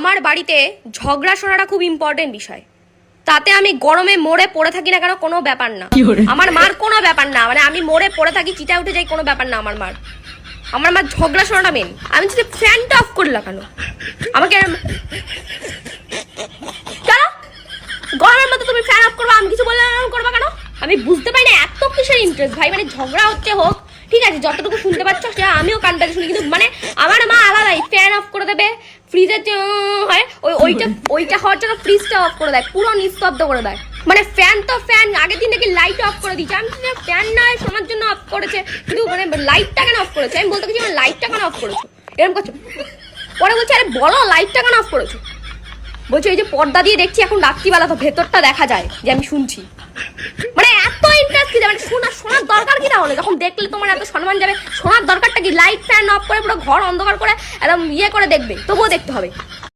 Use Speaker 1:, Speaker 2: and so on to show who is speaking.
Speaker 1: আমার বাড়িতে ঝগড়া শোনাটা খুব ইম্পর্টেন্ট বিষয়। তাতে আমি গরমে মরে পড়ে থাকি না কেন কোনো ব্যাপার না। আমার মার কোনো ব্যাপার না, মানে আমি মরে পড়ে থাকি, চিটা উঠে যাই, কোনো ব্যাপার না আমার মার। আমার মার ঝগড়া শোনাটা মেন। আমি যদি ফ্যানটা অফ করলা কেন আমাকে, কেন গরমের মধ্যে তুমি ফ্যান অফ করবা, আমি কিছু বললে করবা কেন? আমি বুঝতে পারি না এত কিসের ইন্টারেস্ট ভাই। মানে ঝগড়া হচ্ছে হোক, ঠিক আছে, যতটুকু শুনতে পাচ্ছ সেটা আমিও কান পেতে শুনি, কিন্তু মানে আমার মা আলাদাই ফ্যান অফ করে দেবে, ফ্রিজের হয় ওইটা হওয়ার জন্য ফ্রিজটা অফ করে দেয়, পুরো নিস্তব্ধ করে দেয়। মানে ফ্যান তো ফ্যান আগের দিন নাকি লাইট অফ করে দিচ্ছে। আমি ফ্যান নয় শোনার জন্য অফ করেছে, কিন্তু মানে লাইটটা কেন অফ করেছে? আমি বলতে গেছি লাইটটা কেন অফ করেছো, এরকম করছো। পরে বলছে আরে বলো লাইটটা কেন অফ করেছো? বলছে এই যে পর্দা দিয়ে দেখছি এখন রাত্রিবেলা তো ভেতরটা দেখা যায় যে আমি শুনছি। মানে এত ইন্টারেস্ট কি, মানে শোনার দরকার কি? তাহলে যখন দেখলে তোমার এত সম্মান যাবে, শোনার দরকারটা কি? লাইট ফ্যান অফ করে পুরো ঘর অন্ধকার করে একদম ইয়ে করে দেখবে, তবুও দেখতে হবে।